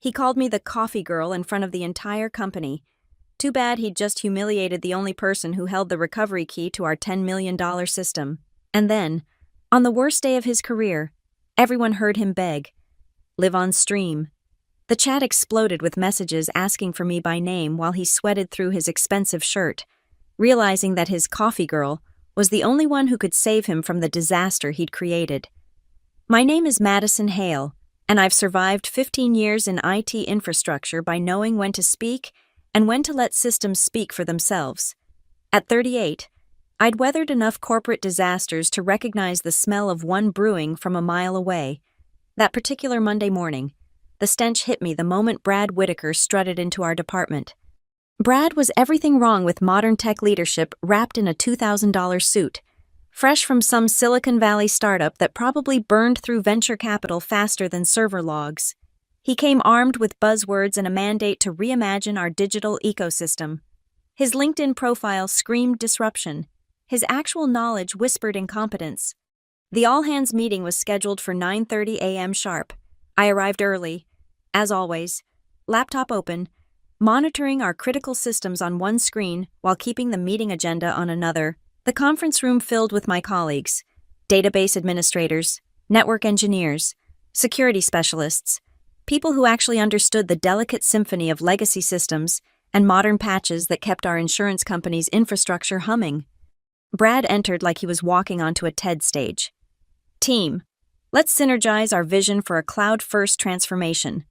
He called me the coffee girl in front of the entire company. Too bad he'd just humiliated the only person who held the recovery key to our $10 million system. And then, on the worst day of his career, everyone heard him beg, "Live on stream." The chat exploded with messages asking for me by name while he sweated through his expensive shirt, realizing that his coffee girl was the only one who could save him from the disaster he'd created. My name is Madison Hale, and I've survived 15 years in IT infrastructure by knowing when to speak and when to let systems speak for themselves. At 38, I'd weathered enough corporate disasters to recognize the smell of one brewing from a mile away. That particular Monday morning, the stench hit me the moment Brad Whitaker strutted into our department. Brad was everything wrong with modern tech leadership wrapped in a $2,000 suit, fresh from some Silicon Valley startup that probably burned through venture capital faster than server logs. He came armed with buzzwords and a mandate to reimagine our digital ecosystem. His LinkedIn profile screamed disruption. His actual knowledge whispered incompetence. The all-hands meeting was scheduled for 9:30 a.m. sharp. I arrived early, as always, laptop open, monitoring our critical systems on one screen while keeping the meeting agenda on another. The conference room filled with my colleagues, database administrators, network engineers, security specialists, people who actually understood the delicate symphony of legacy systems and modern patches that kept our insurance company's infrastructure humming. Brad entered like he was walking onto a TED stage. "Team, let's synergize our vision for a cloud-first transformation."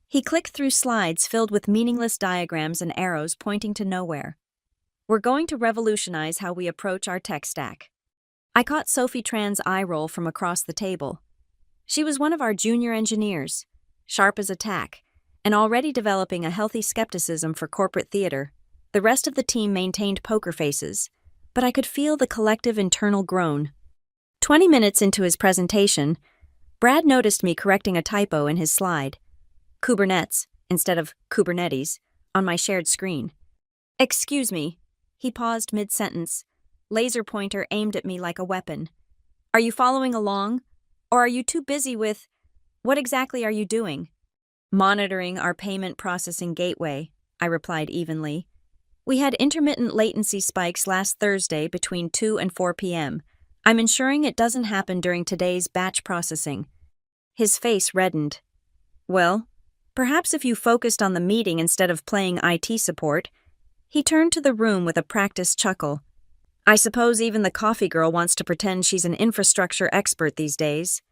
He clicked through slides filled with meaningless diagrams and arrows pointing to nowhere. "We're going to revolutionize how we approach our tech stack." I caught Sophie Tran's eye roll from across the table. She was one of our junior engineers, sharp as a tack, and already developing a healthy skepticism for corporate theater. The rest of the team maintained poker faces, but I could feel the collective internal groan. 20 minutes into his presentation, Brad noticed me correcting a typo in his slide. Kubernetes, instead of Kubernetes, on my shared screen. "Excuse me." He paused mid-sentence, laser pointer aimed at me like a weapon. "Are you following along? Or are you too busy with... What exactly are you doing?" "Monitoring our payment processing gateway," I replied evenly. "We had intermittent latency spikes last Thursday between 2 and 4 p.m. I'm ensuring it doesn't happen during today's batch processing." His face reddened. "Well, perhaps if you focused on the meeting instead of playing IT support." He turned to the room with a practiced chuckle. "I suppose even the coffee girl wants to pretend she's an infrastructure expert these days."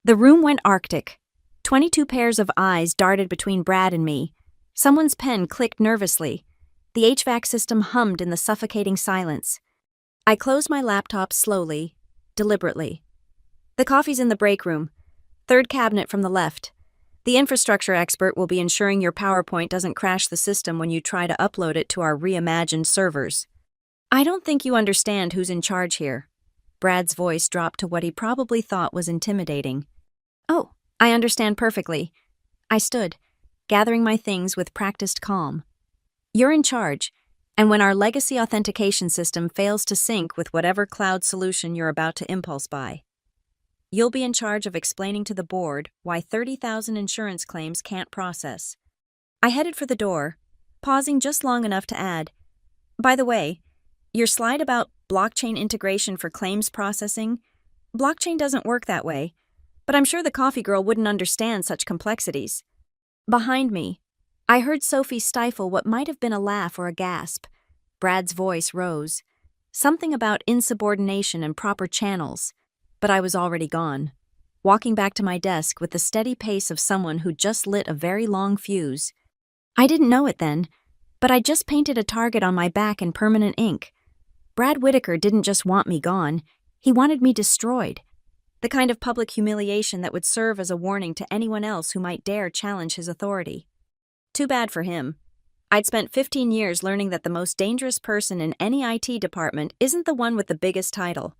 The room went arctic. 22 pairs of eyes darted between Brad and me. Someone's pen clicked nervously. The HVAC system hummed in the suffocating silence. I closed my laptop slowly, deliberately. "The coffee's in the break room. Third cabinet from the left. The infrastructure expert will be ensuring your PowerPoint doesn't crash the system when you try to upload it to our reimagined servers." "I don't think you understand who's in charge here." Brad's voice dropped to what he probably thought was intimidating. "Oh, I understand perfectly." I stood, gathering my things with practiced calm. "You're in charge, and when our legacy authentication system fails to sync with whatever cloud solution you're about to impulse buy, you'll be in charge of explaining to the board why 30,000 insurance claims can't process." I headed for the door, pausing just long enough to add, "By the way, your slide about blockchain integration for claims processing, blockchain doesn't work that way, but I'm sure the coffee girl wouldn't understand such complexities." Behind me, I heard Sophie stifle what might have been a laugh or a gasp. Brad's voice rose. Something about insubordination and proper channels. But I was already gone, walking back to my desk with the steady pace of someone who just lit a very long fuse. I didn't know it then, but I just painted a target on my back in permanent ink. Brad Whitaker didn't just want me gone, he wanted me destroyed. The kind of public humiliation that would serve as a warning to anyone else who might dare challenge his authority. Too bad for him. I'd spent 15 years learning that the most dangerous person in any IT department isn't the one with the biggest title.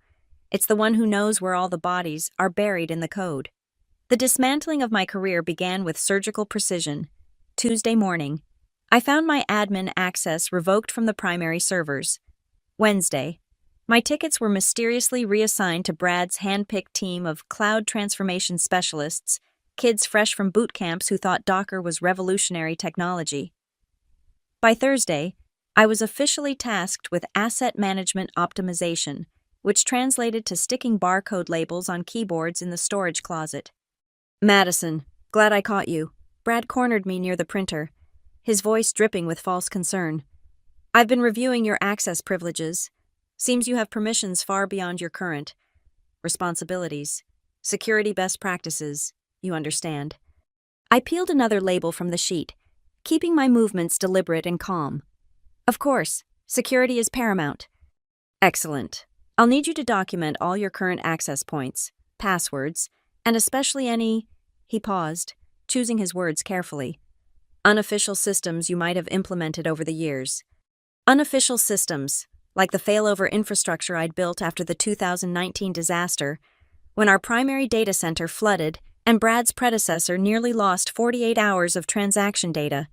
It's the one who knows where all the bodies are buried in the code. The dismantling of my career began with surgical precision. Tuesday morning, I found my admin access revoked from the primary servers. Wednesday, my tickets were mysteriously reassigned to Brad's hand-picked team of cloud transformation specialists kids fresh from boot camps who thought Docker was revolutionary technology. By Thursday, I was officially tasked with asset management optimization, which translated to sticking barcode labels on keyboards in the storage closet. Madison, glad I caught you. Brad cornered me near the printer, his voice dripping with false concern. I've been reviewing your access privileges. Seems you have permissions far beyond your current responsibilities. Security best practices, you understand. I peeled another label from the sheet, keeping my movements deliberate and calm. Of course, security is paramount. Excellent. I'll need you to document all your current access points, passwords, and especially any, he paused, choosing his words carefully, unofficial systems you might have implemented over the years. Unofficial systems, like the failover infrastructure I'd built after the 2019 disaster, when our primary data center flooded and Brad's predecessor nearly lost 48 hours of transaction data,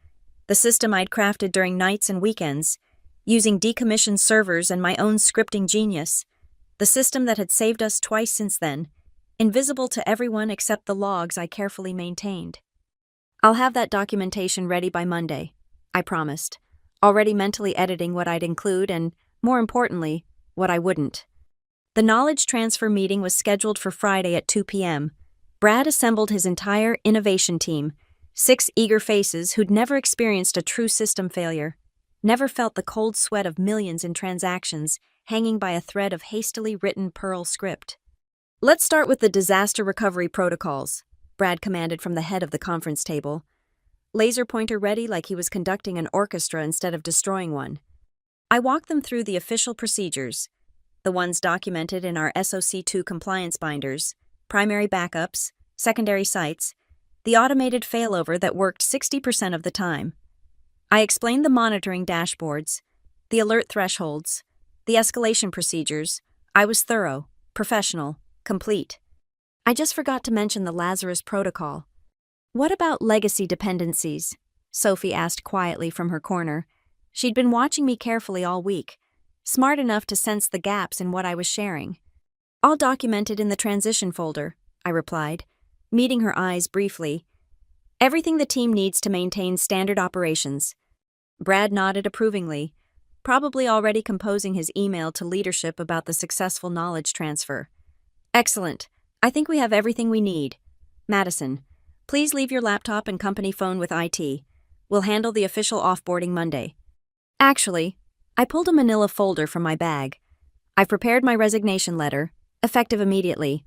the system I'd crafted during nights and weekends, using decommissioned servers and my own scripting genius, the system that had saved us twice since then, invisible to everyone except the logs I carefully maintained. I'll have that documentation ready by Monday, I promised, already mentally editing what I'd include and, more importantly, what I wouldn't. The knowledge transfer meeting was scheduled for Friday at 2 p.m. Brad assembled his entire innovation team, 6 eager faces who'd never experienced a true system failure, never felt the cold sweat of millions in transactions hanging by a thread of hastily written Perl script. Let's start with the disaster recovery protocols, Brad commanded from the head of the conference table, laser pointer ready like he was conducting an orchestra instead of destroying one. I walked them through the official procedures, the ones documented in our SOC2 compliance binders, primary backups, secondary sites, the automated failover that worked 60% of the time. I explained the monitoring dashboards, the alert thresholds, the escalation procedures. I was thorough, professional, complete. I just forgot to mention the Lazarus protocol. What about legacy dependencies? Sophie asked quietly from her corner. She'd been watching me carefully all week, smart enough to sense the gaps in what I was sharing. All documented in the transition folder, I replied, meeting her eyes briefly. Everything the team needs to maintain standard operations. Brad nodded approvingly, probably already composing his email to leadership about the successful knowledge transfer. Excellent. I think we have everything we need. Madison, please leave your laptop and company phone with IT. We'll handle the official offboarding Monday. Actually, I pulled a manila folder from my bag. I've prepared my resignation letter, effective immediately.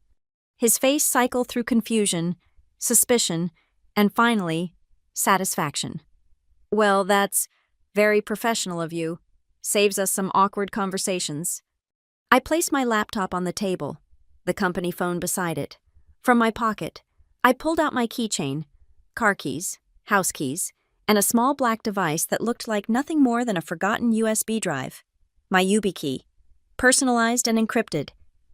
His face cycled through confusion, suspicion, and finally, satisfaction. Well, that's very professional of you. Saves us some awkward conversations. I placed my laptop on the table, the company phone beside it. From my pocket, I pulled out my keychain, car keys, house keys, and a small black device that looked like nothing more than a forgotten USB drive. My YubiKey, personalized and encrypted,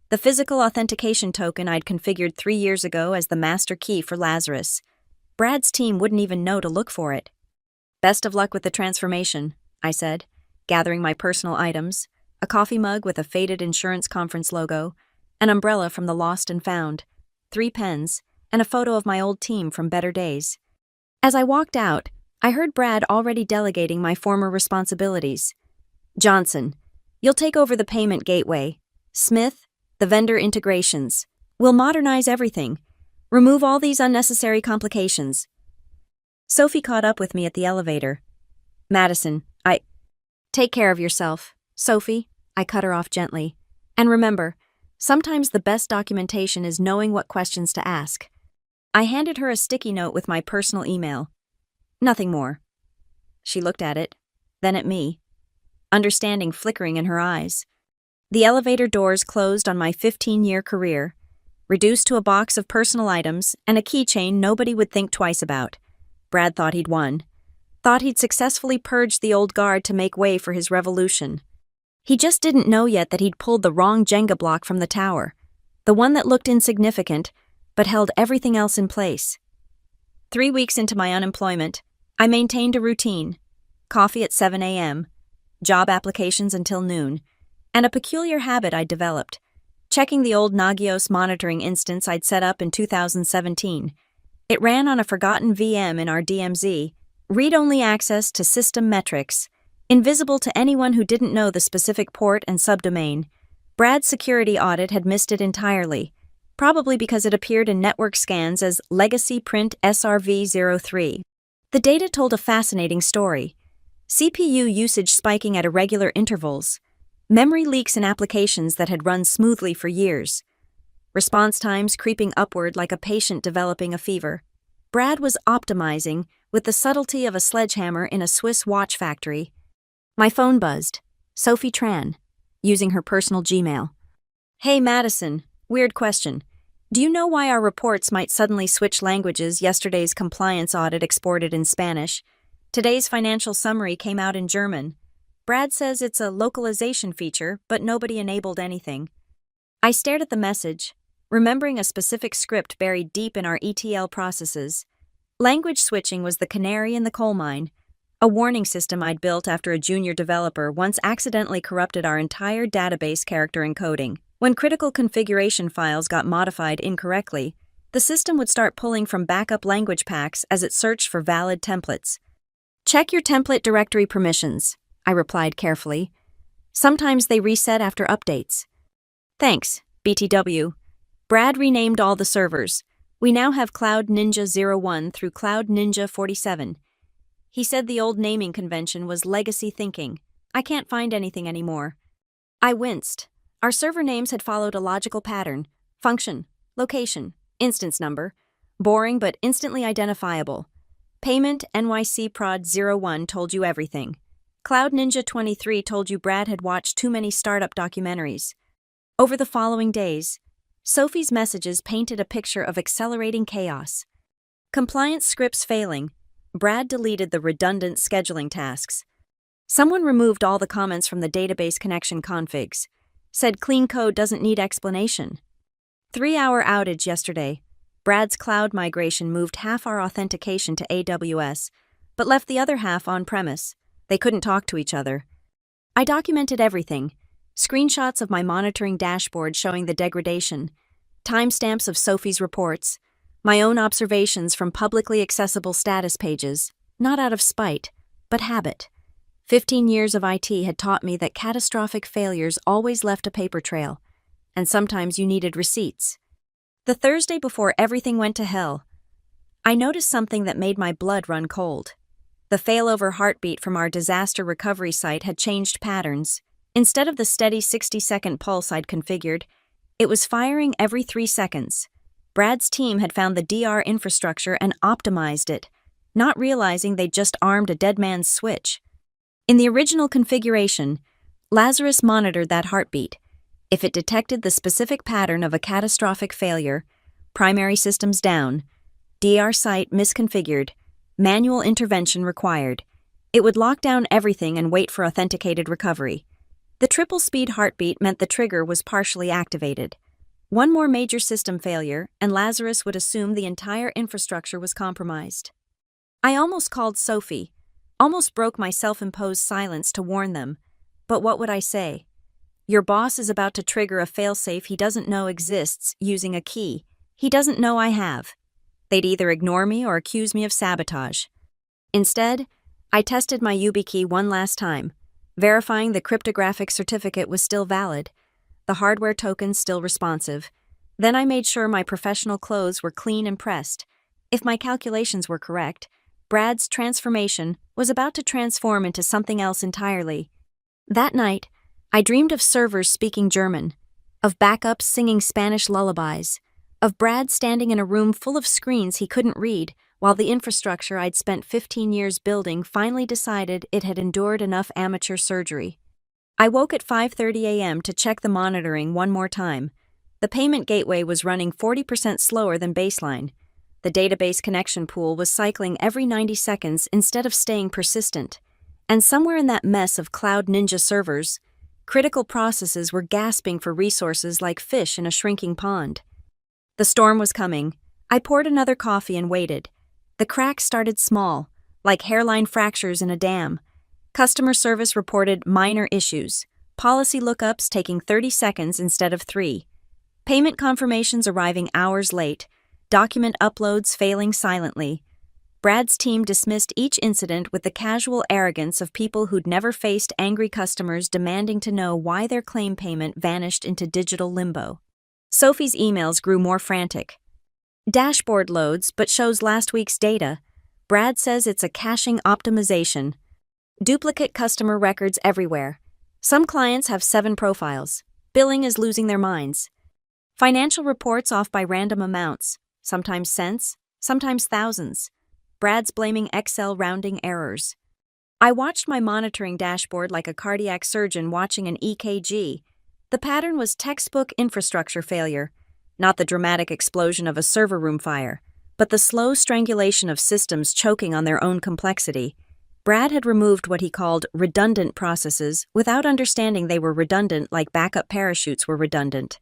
the physical authentication token I'd configured 3 years ago as the master key for Lazarus. Brad's team wouldn't even know to look for it. Best of luck with the transformation, I said, gathering my personal items, a coffee mug with a faded insurance conference logo, an umbrella from the Lost and Found, 3 pens, and a photo of my old team from better days. As I walked out, I heard Brad already delegating my former responsibilities. Johnson, you'll take over the payment gateway. Smith, the vendor integrations. We'll modernize everything. Remove all these unnecessary complications. Sophie caught up with me at the elevator. Madison, Take care of yourself, Sophie, I cut her off gently. And remember, sometimes the best documentation is knowing what questions to ask. I handed her a sticky note with my personal email. Nothing more. She looked at it, then at me, understanding flickering in her eyes. The elevator doors closed on my 15-year career, reduced to a box of personal items and a keychain nobody would think twice about. Brad thought he'd won. Thought he'd successfully purged the old guard to make way for his revolution. He just didn't know yet that he'd pulled the wrong Jenga block from the tower, the one that looked insignificant, but held everything else in place. 3 weeks into my unemployment, I maintained a routine: coffee at 7 a.m., job applications until noon, and a peculiar habit I'd developed, checking the old Nagios monitoring instance I'd set up in 2017. It ran on a forgotten VM in our DMZ, read-only access to system metrics, invisible to anyone who didn't know the specific port and subdomain. Brad's security audit had missed it entirely, probably because it appeared in network scans as Legacy Print SRV03. The data told a fascinating story. CPU usage spiking at irregular intervals, memory leaks in applications that had run smoothly for years, response times creeping upward like a patient developing a fever. Brad was optimizing with the subtlety of a sledgehammer in a Swiss watch factory. My phone buzzed. Sophie Tran, using her personal Gmail. Hey Madison, weird question. Do you know why our reports might suddenly switch languages? Yesterday's compliance audit exported in Spanish. Today's financial summary came out in German. Brad says it's a localization feature, but nobody enabled anything. I stared at the message, remembering a specific script buried deep in our ETL processes. Language switching was the canary in the coal mine, a warning system I'd built after a junior developer once accidentally corrupted our entire database character encoding. When critical configuration files got modified incorrectly, the system would start pulling from backup language packs as it searched for valid templates. Check your template directory permissions, I replied carefully. Sometimes they reset after updates. Thanks, BTW. Brad renamed all the servers. We now have Cloud Ninja 01 through Cloud Ninja 47. He said the old naming convention was legacy thinking. I can't find anything anymore. I winced. Our server names had followed a logical pattern: function, location, instance number. Boring but instantly identifiable. Payment NYC Prod 01 told you everything. Cloud Ninja 23 told you Brad had watched too many startup documentaries. Over the following days, Sophie's messages painted a picture of accelerating chaos. Compliance scripts failing, Brad deleted the redundant scheduling tasks. Someone removed all the comments from the database connection configs. Said clean code doesn't need explanation. 3-hour outage yesterday. Brad's cloud migration moved half our authentication to AWS, but left the other half on-premise. They couldn't talk to each other. I documented everything. Screenshots of my monitoring dashboard showing the degradation, timestamps of Sophie's reports, my own observations from publicly accessible status pages, not out of spite, but habit. 15 years of IT had taught me that catastrophic failures always left a paper trail, and sometimes you needed receipts. The Thursday before everything went to hell, I noticed something that made my blood run cold. The failover heartbeat from our disaster recovery site had changed patterns. Instead of the steady 60-second pulse I'd configured, it was firing every 3 seconds. Brad's team had found the DR infrastructure and optimized it, not realizing they'd just armed a dead man's switch. In the original configuration, Lazarus monitored that heartbeat. If it detected the specific pattern of a catastrophic failure, primary systems down, DR site misconfigured, manual intervention required, it would lock down everything and wait for authenticated recovery. The triple-speed heartbeat meant the trigger was partially activated. One more major system failure, and Lazarus would assume the entire infrastructure was compromised. I almost called Sophie, almost broke my self-imposed silence to warn them. But what would I say? Your boss is about to trigger a failsafe he doesn't know exists using a key he doesn't know I have. They'd either ignore me or accuse me of sabotage. Instead, I tested my YubiKey one last time, verifying the cryptographic certificate was still valid, the hardware tokens still responsive. Then I made sure my professional clothes were clean and pressed. If my calculations were correct, Brad's transformation was about to transform into something else entirely. That night, I dreamed of servers speaking German, of backups singing Spanish lullabies, of Brad standing in a room full of screens he couldn't read, while the infrastructure I'd spent 15 years building finally decided it had endured enough amateur surgery. I woke at 5:30 a.m. to check the monitoring one more time. The payment gateway was running 40% slower than baseline. The database connection pool was cycling every 90 seconds instead of staying persistent. And somewhere in that mess of Cloud Ninja servers, critical processes were gasping for resources like fish in a shrinking pond. The storm was coming. I poured another coffee and waited. The cracks started small, like hairline fractures in a dam. Customer service reported minor issues, policy lookups taking 30 seconds instead of 3. Payment confirmations arriving hours late, document uploads failing silently. Brad's team dismissed each incident with the casual arrogance of people who'd never faced angry customers demanding to know why their claim payment vanished into digital limbo. Sophie's emails grew more frantic. Dashboard loads but shows last week's data. Brad says it's a caching optimization. Duplicate customer records everywhere. Some clients have 7 profiles. Billing is losing their minds. Financial reports off by random amounts, sometimes cents, sometimes thousands. Brad's blaming Excel rounding errors. I watched my monitoring dashboard like a cardiac surgeon watching an EKG. The pattern was textbook infrastructure failure, not the dramatic explosion of a server room fire, but the slow strangulation of systems choking on their own complexity. Brad had removed what he called redundant processes without understanding they were redundant like backup parachutes were redundant.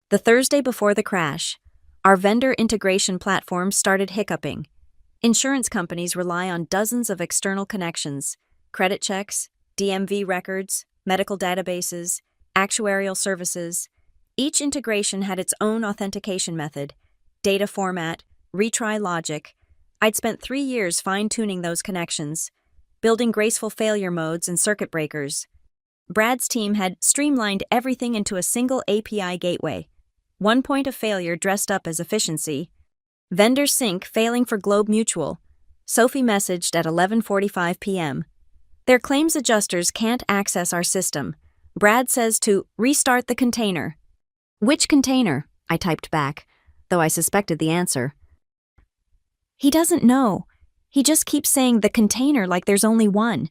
The Thursday before the crash, our vendor integration platform started hiccuping. Insurance companies rely on dozens of external connections, credit checks, DMV records, medical databases, actuarial services. Each integration had its own authentication method, data format, retry logic. I'd spent 3 years fine-tuning those connections, building graceful failure modes and circuit breakers. Brad's team had streamlined everything into a single API gateway. One point of failure dressed up as efficiency. Vendor sync failing for Globe Mutual. Sophie messaged at 11:45 p.m. Their claims adjusters can't access our system. Brad says to restart the container. Which container? I typed back, though I suspected the answer. He doesn't know. He just keeps saying the container like there's only one.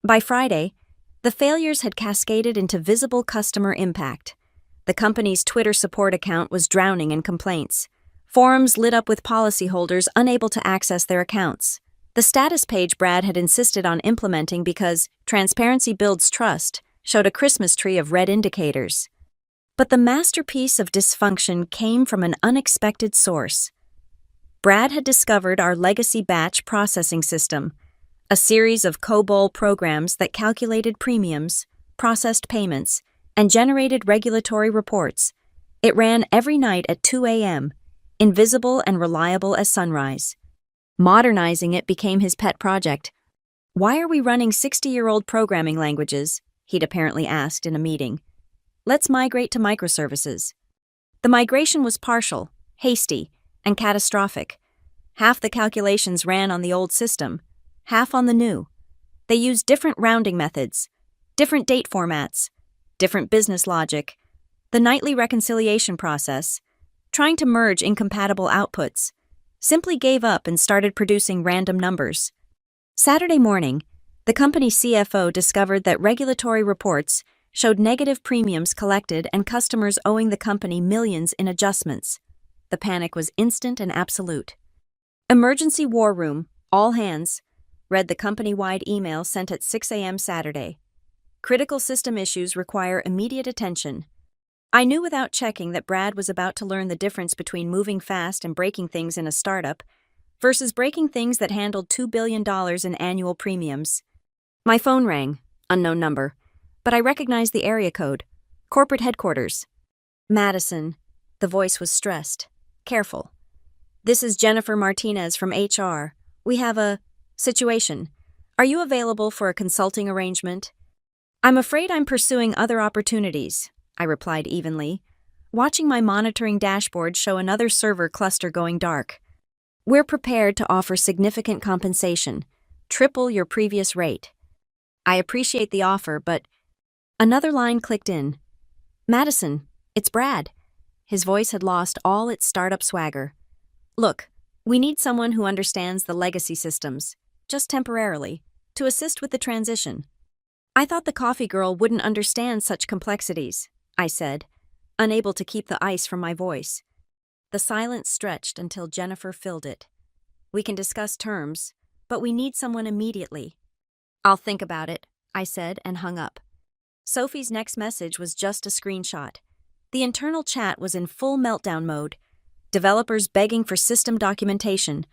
By Friday, the failures had cascaded into visible customer impact. The company's Twitter support account was drowning in complaints. Forums lit up with policyholders unable to access their accounts. The status page Brad had insisted on implementing because transparency builds trust showed a Christmas tree of red indicators. But the masterpiece of dysfunction came from an unexpected source. Brad had discovered our legacy batch processing system, a series of COBOL programs that calculated premiums, processed payments, and generated regulatory reports. It ran every night at 2 a.m., invisible and reliable as sunrise. Modernizing it became his pet project. Why are we running 60-year-old programming languages? He'd apparently asked in a meeting. Let's migrate to microservices. The migration was partial, hasty, and catastrophic. Half the calculations ran on the old system, half on the new. They used different rounding methods, different date formats, different business logic, the nightly reconciliation process, trying to merge incompatible outputs, simply gave up and started producing random numbers. Saturday morning, the company's CFO discovered that regulatory reports showed negative premiums collected and customers owing the company millions in adjustments. The panic was instant and absolute. Emergency war room, all hands, read the company-wide email sent at 6 a.m. Saturday. Critical system issues require immediate attention. I knew without checking that Brad was about to learn the difference between moving fast and breaking things in a startup versus breaking things that handled $2 billion in annual premiums. My phone rang, unknown number, but I recognized the area code. Corporate headquarters. Madison. The voice was stressed, careful. This is Jennifer Martinez from HR. We have a situation. Are you available for a consulting arrangement? I'm afraid I'm pursuing other opportunities, I replied evenly, watching my monitoring dashboard show another server cluster going dark. We're prepared to offer significant compensation, triple your previous rate. I appreciate the offer, but... Another line clicked in. Madison, it's Brad. His voice had lost all its startup swagger. Look, we need someone who understands the legacy systems, just temporarily, to assist with the transition. I thought the coffee girl wouldn't understand such complexities, I said, unable to keep the ice from my voice. The silence stretched until Jennifer filled it. We can discuss terms, but we need someone immediately. I'll think about it, I said and hung up. Sophie's next message was just a screenshot. The internal chat was in full meltdown mode. Developers begging for system documentation,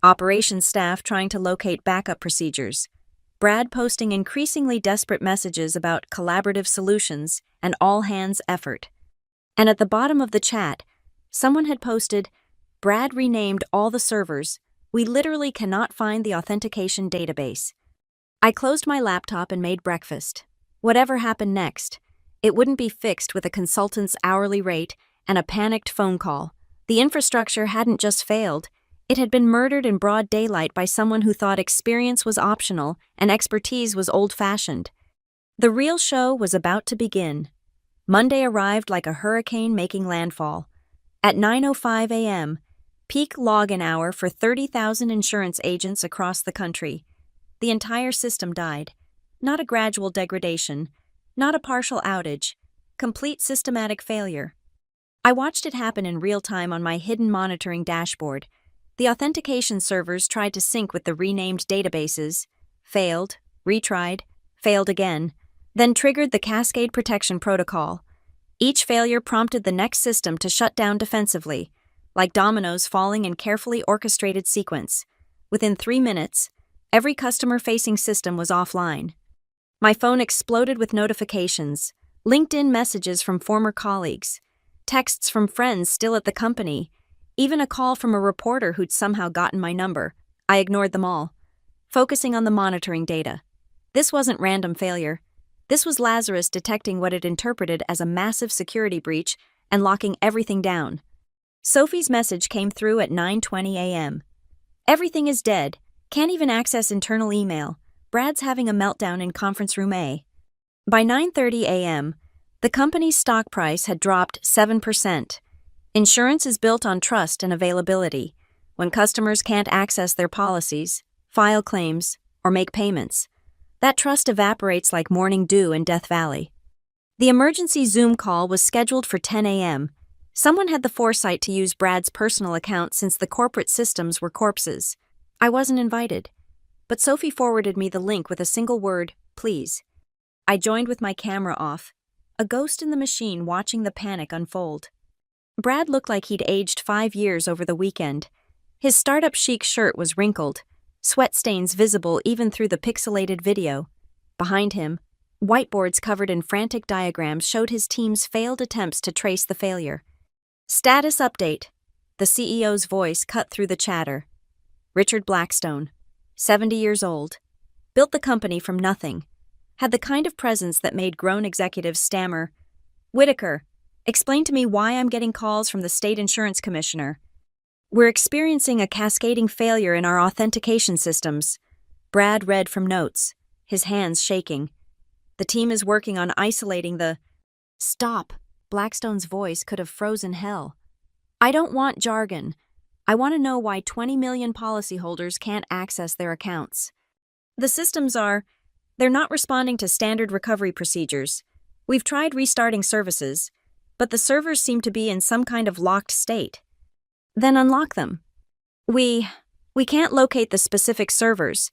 operations staff trying to locate backup procedures, Brad posting increasingly desperate messages about collaborative solutions and all-hands effort. And at the bottom of the chat, someone had posted, Brad renamed all the servers. We literally cannot find the authentication database. I closed my laptop and made breakfast. Whatever happened next, it wouldn't be fixed with a consultant's hourly rate and a panicked phone call. The infrastructure hadn't just failed, it had been murdered in broad daylight by someone who thought experience was optional and expertise was old-fashioned. The real show was about to begin. Monday arrived like a hurricane making landfall. At 9:05 a.m., peak login hour for 30,000 insurance agents across the country. The entire system died. Not a gradual degradation, not a partial outage, complete systematic failure. I watched it happen in real time on my hidden monitoring dashboard. The authentication servers tried to sync with the renamed databases, failed, retried, failed again, then triggered the Cascade Protection Protocol. Each failure prompted the next system to shut down defensively, like dominoes falling in carefully orchestrated sequence. Within 3 minutes, every customer-facing system was offline. My phone exploded with notifications, LinkedIn messages from former colleagues, texts from friends still at the company, even a call from a reporter who'd somehow gotten my number. I ignored them all, focusing on the monitoring data. This wasn't random failure. This was Lazarus detecting what it interpreted as a massive security breach and locking everything down. Sophie's message came through at 9:20 a.m. Everything is dead. Can't even access internal email. Brad's having a meltdown in conference room A. By 9:30 a.m., the company's stock price had dropped 7%. Insurance is built on trust and availability. When customers can't access their policies, file claims, or make payments, that trust evaporates like morning dew in Death Valley. The emergency Zoom call was scheduled for 10 a.m. Someone had the foresight to use Brad's personal account since the corporate systems were corpses. I wasn't invited, but Sophie forwarded me the link with a single word, please. I joined with my camera off, a ghost in the machine watching the panic unfold. Brad looked like he'd aged 5 years over the weekend. His startup chic shirt was wrinkled, sweat stains visible even through the pixelated video. Behind him, whiteboards covered in frantic diagrams showed his team's failed attempts to trace the failure. Status update. The CEO's voice cut through the chatter. Richard Blackstone, 70 years old, built the company from nothing, had the kind of presence that made grown executives stammer. Whitaker, explain to me why I'm getting calls from the state insurance commissioner. We're experiencing a cascading failure in our authentication systems. Brad read from notes, his hands shaking. The team is working on isolating the... Stop. Blackstone's voice could have frozen hell. I don't want jargon. I want to know why 20 million policyholders can't access their accounts. The systems they're not responding to standard recovery procedures. We've tried restarting services, but the servers seem to be in some kind of locked state. Then unlock them. We can't locate the specific servers.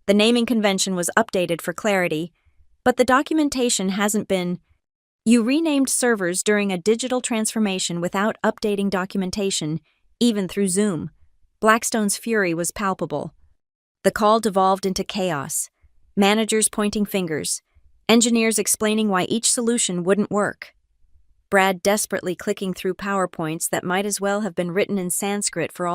The naming convention was updated for clarity, but the documentation hasn't been... You renamed servers during a digital transformation without updating documentation, even through Zoom. Blackstone's fury was palpable. The call devolved into chaos. Managers pointing fingers. Engineers explaining why each solution wouldn't work. Brad desperately clicking through PowerPoints that might as well have been written in Sanskrit for all